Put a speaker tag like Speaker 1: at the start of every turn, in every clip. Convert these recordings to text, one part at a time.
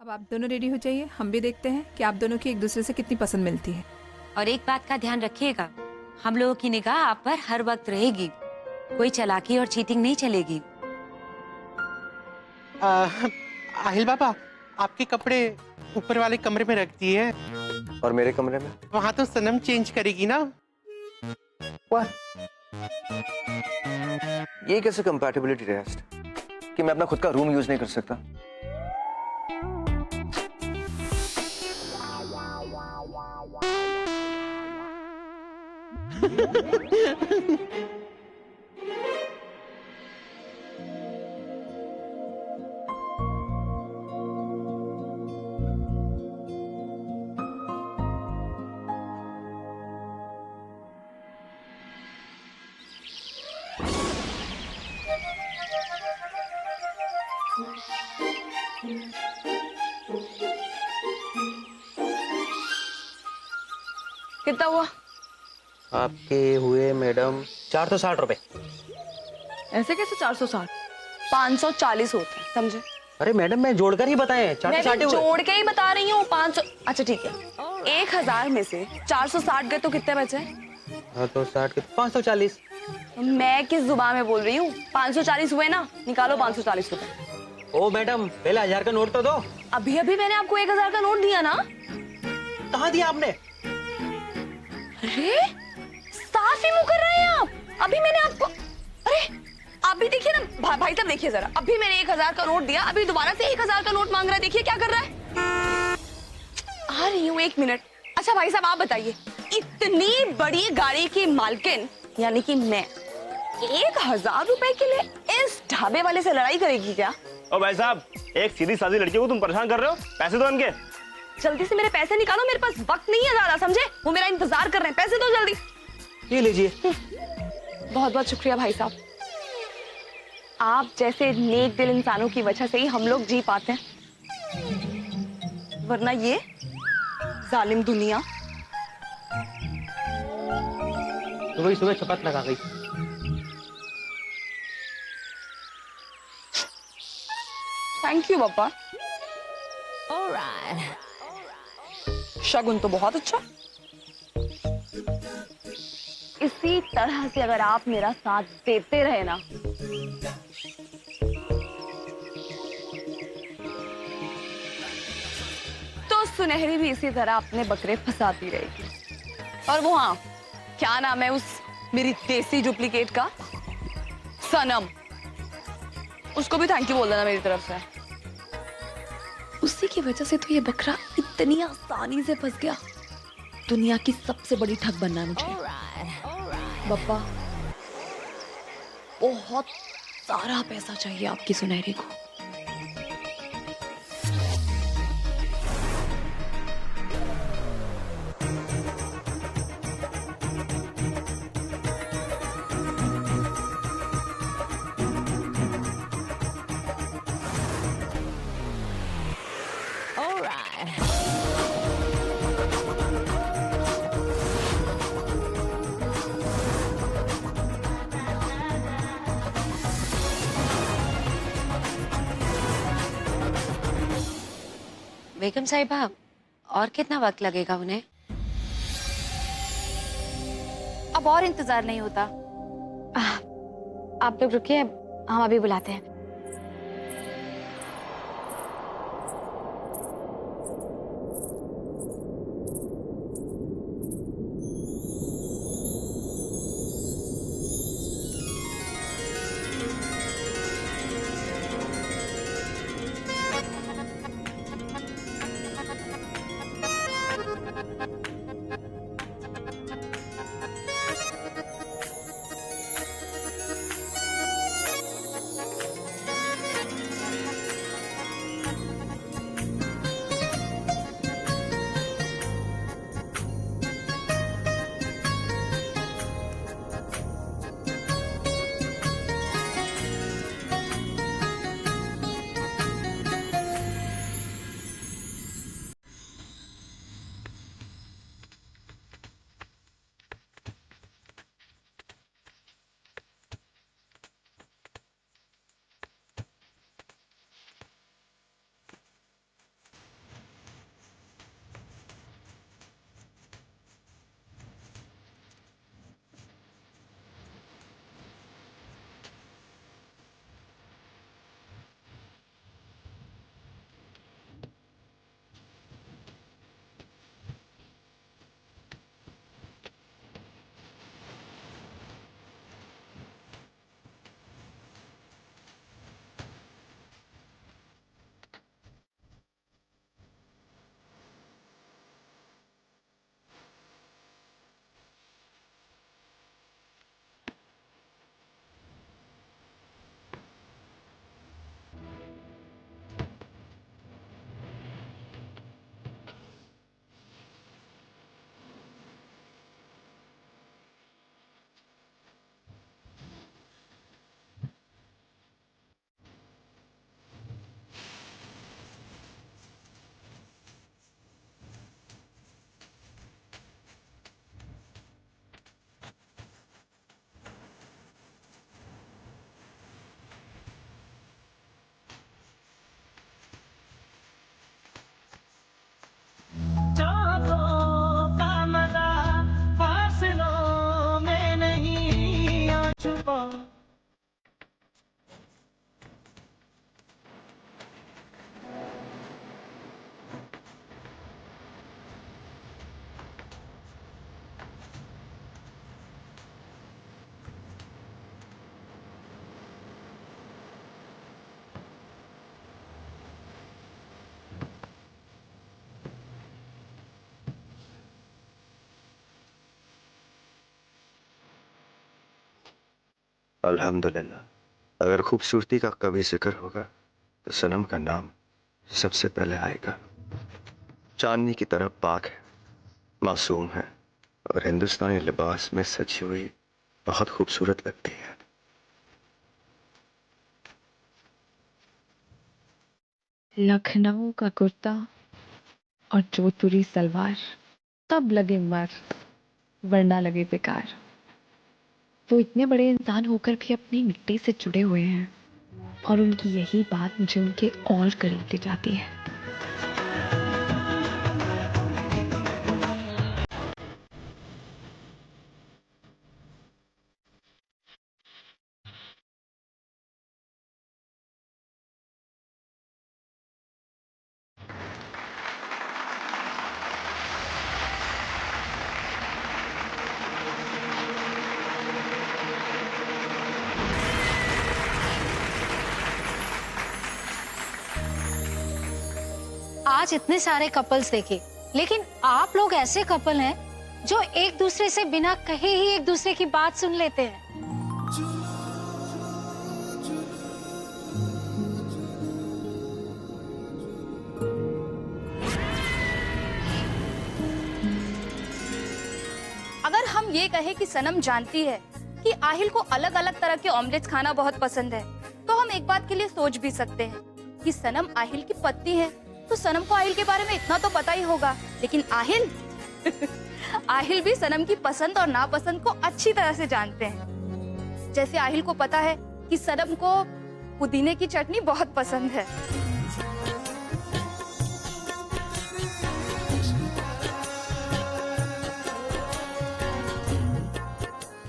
Speaker 1: अब आप दोनों रेडी हो जाइए, हम भी देखते हैं कि आप दोनों की एक दूसरे से कितनी पसंद मिलती है।
Speaker 2: और एक बात का ध्यान रखिएगा, हम लोगों की निगाह आप पर हर वक्त रहेगी। कोई चालाकी और चीटिंग नहीं चलेगी।
Speaker 3: आहिल बाबा, आपके कपड़े ऊपर वाले कमरे में रख दिए।
Speaker 4: और मेरे कमरे में?
Speaker 3: वहां तो सनम चेंज करेगी ना।
Speaker 4: What? ये कैसे कंपैटिबिलिटी टेस्ट कि मैं अपना खुद का रूम यूज नहीं कर सकता?
Speaker 5: कितना हुआ?
Speaker 4: आपके हुए मैडम 460 रुपए।
Speaker 5: ऐसे कैसे 460? 540 होते हैं, समझे?
Speaker 4: अरे मैडम, मैं जोड़कर ही बताए,
Speaker 5: मैं
Speaker 4: 460
Speaker 5: भी जोड़ के ही बता रही हूँ। 500। अच्छा ठीक है, 1000 में से 460 गए तो कितने बचे?
Speaker 4: हाँ तो 60 के 540।
Speaker 5: मैं किस जुबान में बोल रही हूँ? 540 हुए ना, निकालो 540 रुपए।
Speaker 4: ओ मैडम, पहले 1000 का नोट तो दो।
Speaker 5: अभी अभी मैंने आपको 1000 का नोट दिया ना।
Speaker 4: कहाँ दिया आपने?
Speaker 5: अरे साफ ही मुंह कर रहे हैं आप। अभी मैंने आपको, अरे आप भी देखिए ना भाई साहब, देखिए जरा, अभी मैंने 1000 का नोट दिया, अभी दोबारा से 1000 का नोट मांग रहा है। देखिए क्या कर रहा है। आ रही हूँ, 1 मिनट। अच्छा भाई साहब आप बताइए, इतनी बड़ी गाड़ी की मालकिन यानी कि मैं 1000 रुपए के लिए इस ढाबे वाले से लड़ाई करेगी क्या?
Speaker 6: ओ भाई साहब, एक सीधी सादी लड़की को तुम परेशान कर रहे हो, पैसे दो इनके।
Speaker 5: जल्दी से मेरे पैसे निकालो, मेरे पास वक्त नहीं है ज्यादा, समझे? वो मेरा इंतजार कर रहे हैं, पैसे दो जल्दी।
Speaker 4: ये लीजिए।
Speaker 5: बहुत बहुत शुक्रिया भाई साहब, आप जैसे नेक दिल इंसानों की वजह से ही हम लोग जी पाते हैं, वरना ये जालिम दुनिया।
Speaker 4: तो वही सुबह चपत लगा गई।
Speaker 5: थैंक यू पापा। शगुन तो बहुत अच्छा। इसी तरह से अगर आप मेरा साथ देते रहे ना, तो सुनहरी भी इसी तरह अपने बकरे फंसाती रहेगी। और वो हाँ, क्या नाम है उस मेरी देसी डुप्लीकेट का? सनम। उसको भी थैंक यू बोल देना मेरी तरफ से। उसी की वजह से तो ये बकरा इतनी आसानी से फंस गया। दुनिया की सबसे बड़ी ठग बनना है मुझे। बप्पा, बहुत सारा पैसा चाहिए आपकी सुनहरी को।
Speaker 2: बेगम साहिबा, और कितना वक्त लगेगा उन्हें?
Speaker 7: अब और इंतजार नहीं होता। आप लोग रुकिए, हम अभी बुलाते हैं।
Speaker 4: अल्हम्दुलिल्लाह। अगर खूबसूरती का कभी जिक्र होगा तो सनम का नाम सबसे पहले आएगा। चांदनी की तरह पाक है, मासूम है और हिंदुस्तानी लिबास में सजी हुई बहुत खूबसूरत लगती है।
Speaker 8: लखनऊ का कुर्ता और जोधपुरी सलवार तब लगे मर, वरना लगे बेकार। वो इतने बड़े इंसान होकर भी अपनी मिट्टी से जुड़े हुए हैं और उनकी यही बात मुझे उनके और करीब ले जाती है।
Speaker 9: आज इतने सारे कपल्स देखे, लेकिन आप लोग ऐसे कपल हैं जो एक दूसरे से बिना कहे ही एक दूसरे की बात सुन लेते हैं।
Speaker 5: अगर हम ये कहे कि सनम जानती है कि आहिल को अलग अलग तरह के ऑमलेट्स खाना बहुत पसंद है, तो हम एक बात के लिए सोच भी सकते हैं कि सनम आहिल की पत्नी है, तो सनम को आहिल के बारे में इतना तो पता ही होगा। लेकिन आहिल आहिल भी सनम की पसंद और नापसंद को अच्छी तरह से जानते हैं। जैसे आहिल को पता है कि सनम को पुदीने की चटनी बहुत पसंद है,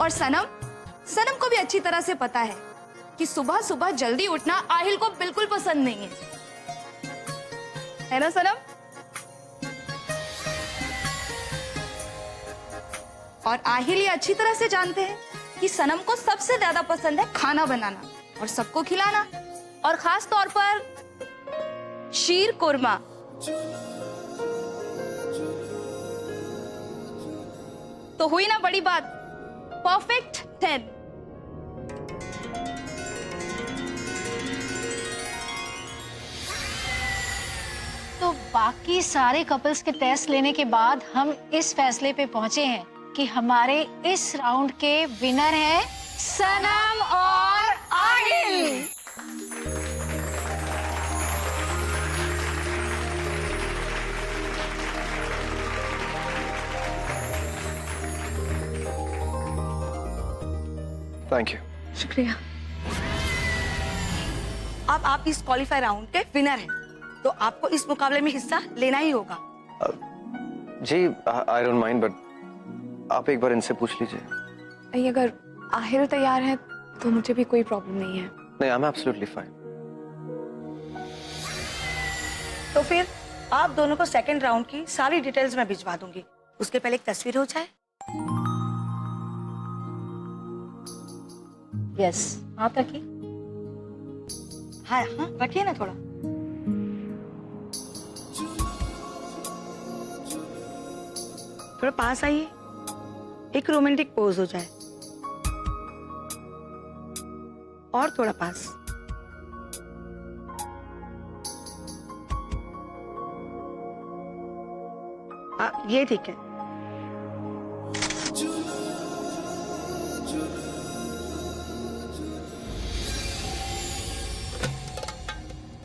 Speaker 5: और सनम को भी अच्छी तरह से पता है कि सुबह सुबह जल्दी उठना आहिल को बिल्कुल पसंद नहीं है ना सनम? और आहिल ये अच्छी तरह से जानते हैं कि सनम को सबसे ज्यादा पसंद है खाना बनाना और सबको खिलाना, और खास तौर पर शीर कुरमा। तो हुई ना बड़ी बात, परफेक्ट 10।
Speaker 9: तो बाकी सारे कपल्स के टेस्ट लेने के बाद हम इस फैसले पे पहुंचे हैं कि हमारे इस राउंड के विनर हैं सनम और आहिल।
Speaker 4: Thank you.
Speaker 8: शुक्रिया।
Speaker 5: अब आप इस क्वालिफाई राउंड के विनर हैं, तो आपको इस मुकाबले में हिस्सा लेना ही होगा।
Speaker 4: जी आई डोंट माइंड, बट आप एक बार इनसे पूछ लीजिए।
Speaker 7: नहीं, अगर आहिल तैयार है तो मुझे भी कोई प्रॉब्लम नहीं है।
Speaker 4: नहीं, आई एम एब्सोल्युटली फाइन।
Speaker 5: तो फिर आप दोनों को सेकंड राउंड की सारी डिटेल्स मैं भिजवा दूंगी। उसके पहले एक तस्वीर हो जाए।
Speaker 9: यस, हाथ रखिए।
Speaker 5: हाँ हाँ, रखिए ना थोड़ा। थोड़ा पास आइए, एक रोमांटिक पोज हो जाए। और थोड़ा पास। ये ठीक है।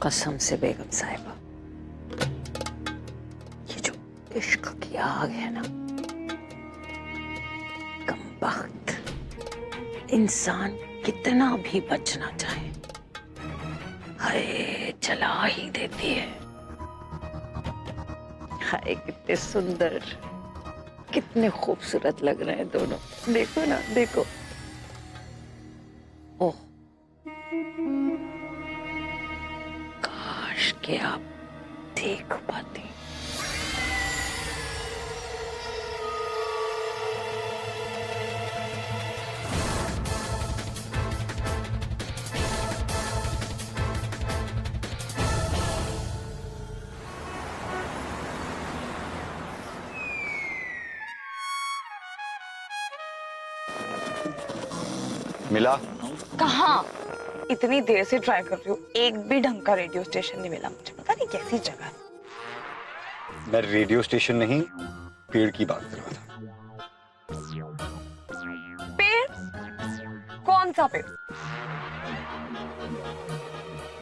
Speaker 2: कसम से बेगम साहिबा, ये जो इश्क की आग है ना, कमबख्त इंसान कितना भी बचना चाहे, हाय जला ही देती है। हाय कितने सुंदर, कितने खूबसूरत लग रहे हैं दोनों। देखो ना, देखो। ओह, काश के आप देख पाती।
Speaker 4: मिला?
Speaker 5: कहाँ? इतनी देर से ट्राई कर रही हूँ, एक भी ढंग का रेडियो स्टेशन नहीं मिला मुझे। पता नहीं कैसी जगह है।
Speaker 10: मैं रेडियो स्टेशन नहीं, पेड़ की बात कर रहा था।
Speaker 5: पेड़? कौन सा पेड़?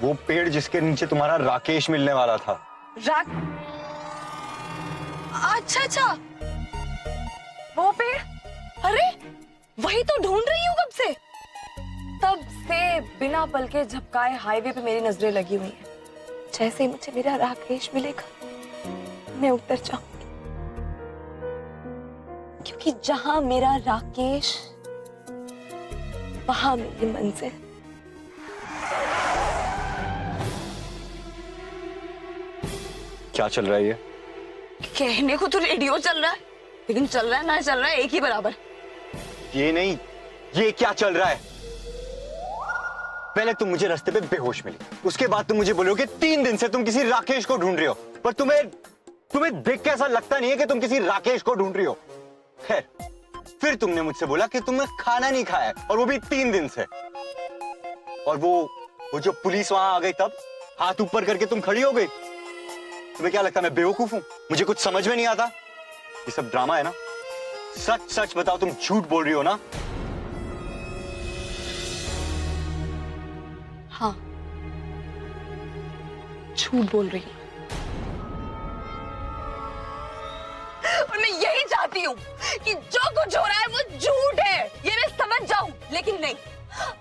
Speaker 10: वो पेड़ जिसके नीचे तुम्हारा राकेश मिलने वाला था।
Speaker 5: अच्छा, वो पेड़। अरे वही तो ढूंढ रही हूँ कब से। तब से बिना पल के झपकाए हाईवे पे मेरी नजरें लगी हुई हैं। जैसे ही मुझे मेरा राकेश मिलेगा, मैं उतर जाऊंगी, क्योंकि जहां मेरा राकेश, वहां मेरी मंजिल।
Speaker 10: क्या चल रहा है ये?
Speaker 5: कहने को तो रेडियो चल रहा है, लेकिन चल रहा है ना चल रहा है एक ही बराबर।
Speaker 10: ये नहीं, ये क्या चल रहा है? पहले तुम मुझे रास्ते पे बेहोश मिली, उसके बाद तुम मुझे बोलोगे 3 दिन से तुम किसी राकेश को ढूंढ रही हो, पर तुम्हें देख के ऐसा लगता नहीं है कि तुम किसी राकेश को ढूंढ रही हो। खैर, फिर तुमने मुझसे बोला कि तुमने खाना नहीं खाया है, और वो भी 3 दिन से। और वो जो पुलिस वहां आ गई, तब हाथ ऊपर करके तुम खड़ी हो गई। तुम्हें क्या लगता है मैं बेवकूफ हूं? मुझे कुछ समझ में नहीं आता? ये सब ड्रामा है ना? सच सच बताओ, तुम झूठ बोल रही हो ना?
Speaker 5: हाँ, झूठ बोल रही हूँ। और मैं यही चाहती हूँ कि जो कुछ हो रहा है वो झूठ है, ये मैं समझ जाऊं। लेकिन नहीं,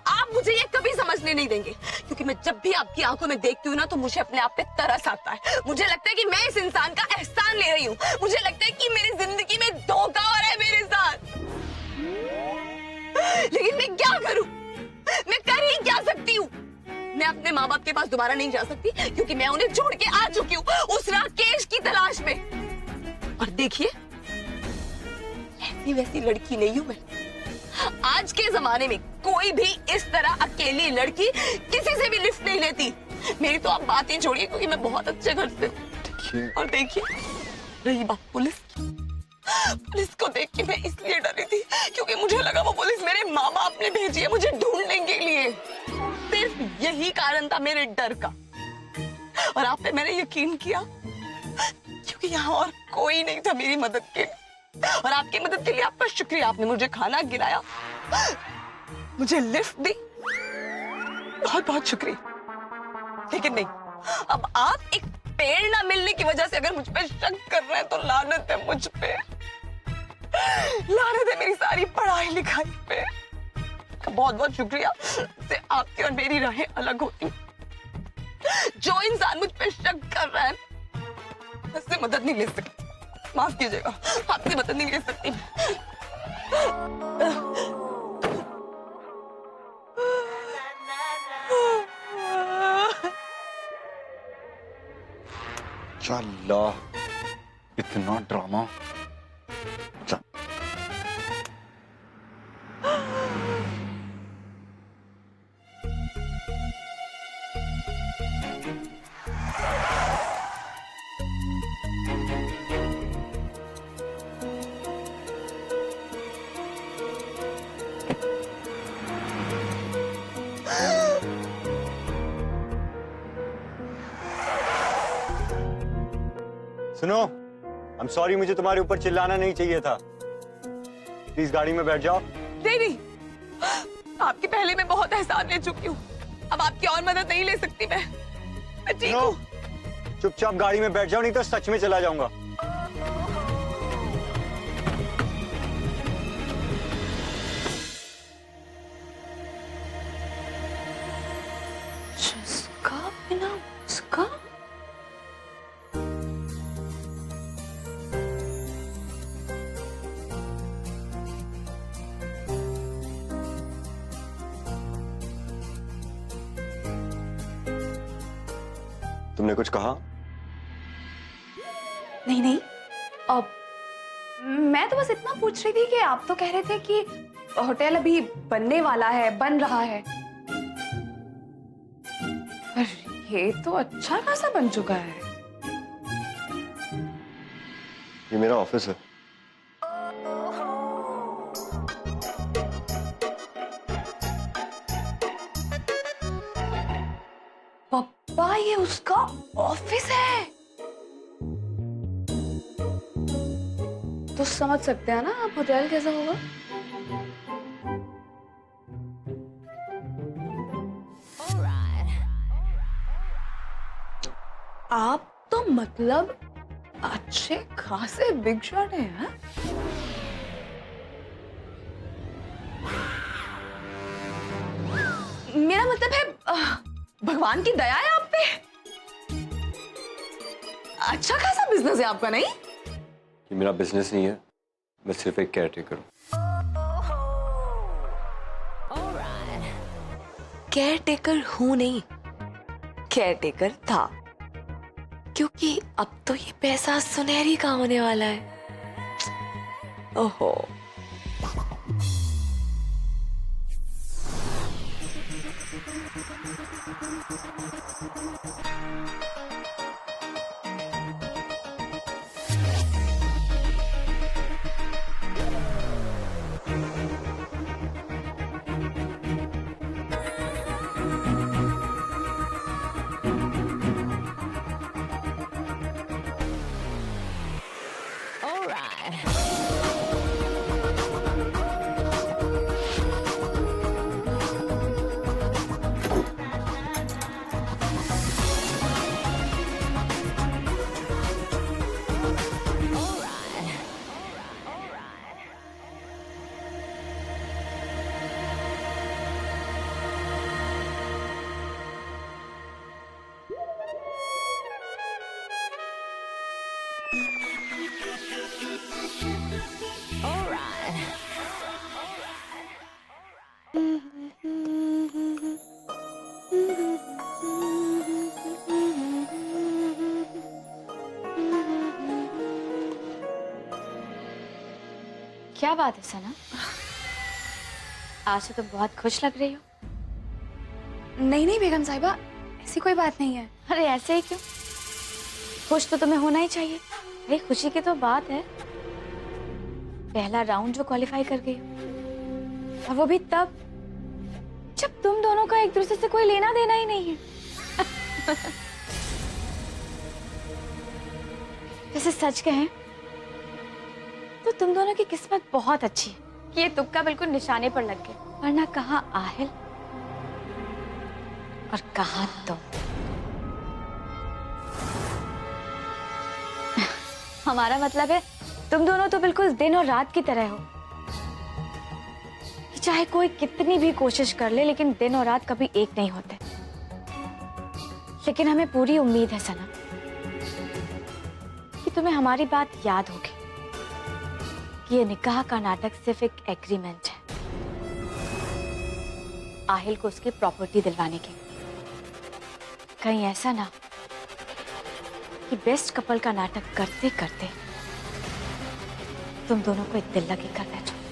Speaker 5: आप मुझे ये कभी समझने नहीं देंगे, क्योंकि मैं जब भी आपकी आंखों में देखती हूँ ना, तो मुझे अपने आप पे तरस आता है। मुझे लगता है कि मैं इस इंसान का एहसान ले रही हूँ। मुझे लगता है कि मेरी जिंदगी में धोखा हो रहा है मेरे साथ। लेकिन मैं क्या करूं? मैं कर ही क्या सकती हूँ? मैं अपने माँ बाप के पास दोबारा नहीं जा सकती, क्योंकि मैं उन्हें छोड़ के आ चुकी हूँ उस राकेश की तलाश में। और देखिए, ऐसी वैसी लड़की नहीं हूं मैं। आज के जमाने में कोई भी इस तरह अकेली लड़की किसी से भी लिफ्ट नहीं लेती। मेरी तो आप बात ही छोड़िए, क्योंकि मैं बहुत अच्छे घर से हूँ। और देखिए, रही बात पुलिस की, पुलिस को देख के मैं इसलिए डरी थी क्योंकि मुझे लगा वो पुलिस मेरे माँ बाप ने भेजी है मुझे ढूंढने के लिए। सिर्फ यही कारण था मेरे डर का, और आप पे मैंने यकीन किया क्योंकि यहाँ और कोई नहीं था मेरी मदद के लिए। और आपकी मदद के लिए आपका शुक्रिया। आपने मुझे खाना खिलाया, मुझे लिफ्ट दी, बहुत बहुत शुक्रिया। लेकिन नहीं, अब आप एक पेड़ ना मिलने की वजह से अगर मुझ पे शक कर रहे हैं तो लानत है मुझ पे, लानत है मेरी सारी पढ़ाई लिखाई पे। बहुत बहुत शुक्रिया से आपकी और मेरी राहें अलग होती। जो इंसान मुझ पे शक कर रहा है, उससे मदद नहीं ले सकती। माफ कीजिएगा, आपसे मदद नहीं ले सकती।
Speaker 10: चला, इतना ड्रामा। सुनो, I'm sorry, मुझे तुम्हारे ऊपर चिल्लाना नहीं चाहिए था। प्लीज गाड़ी में बैठ जाओ।
Speaker 5: नहीं, आपके पहले मैं बहुत एहसान ले चुकी हूँ, अब आपकी और मदद नहीं ले सकती मैं ठीक हूँ।
Speaker 10: चुपचाप गाड़ी में बैठ जाओ, नहीं तो सच में चला जाऊंगा।
Speaker 5: जिसका बिना उसका
Speaker 10: तुमने कुछ कहा?
Speaker 7: नहीं, अब मैं तो बस इतना पूछ रही थी कि आप तो कह रहे थे कि होटल अभी बनने वाला है, बन रहा है। पर ये तो अच्छा खासा बन चुका है।
Speaker 10: ये मेरा ऑफिस है।
Speaker 7: ये उसका ऑफिस है। तो समझ सकते हैं ना आप होटल कैसा होगा। आप तो मतलब अच्छे खासे बिग शॉट हैं, हाँ? मेरा मतलब है भगवान की दया है आप पे। अच्छा खासा बिजनेस है आपका, नहीं?
Speaker 10: ये मेरा बिजनेस नहीं है, मैं सिर्फ एक केयरटेकर हूँ।
Speaker 5: केयर टेकर हूं नहीं, केयर टेकर था, क्योंकि अब तो ये पैसा सुनहरी का होने वाला है। ओहो,
Speaker 9: क्या बात है सना, आज तो तुम बहुत खुश लग रही हो।
Speaker 7: नहीं नहीं बेगम साहिबा, ऐसी कोई बात नहीं है।
Speaker 9: अरे ऐसे ही क्यों? खुश तो तुम्हें होना ही चाहिए। भाई खुशी की तो बात है, पहला राउंड जो क्वालिफाई कर गई हो, और वो भी तब जब तुम दोनों का एक दूसरे से कोई लेना देना ही नहीं है। वैसे सच कहें तो तुम दोनों की किस्मत बहुत अच्छी है कि ये तुक्का बिल्कुल निशाने पर लग गया, वरना कहाँ आहिल और कहाँ तुम। हमारा मतलब है तुम दोनों तो बिल्कुल दिन और रात की तरह हो, चाहे कोई कितनी भी कोशिश कर ले, लेकिन दिन और रात कभी एक नहीं होते। लेकिन हमें पूरी उम्मीद है सना कि तुम्हें हमारी बात याद होगी कि ये निकाह का नाटक सिर्फ एक एग्रीमेंट है आहिल को उसकी प्रॉपर्टी दिलवाने की। कहीं ऐसा ना कि बेस्ट कपल का नाटक करते करते तुम दोनों को एक दिल लगी कर बैठो।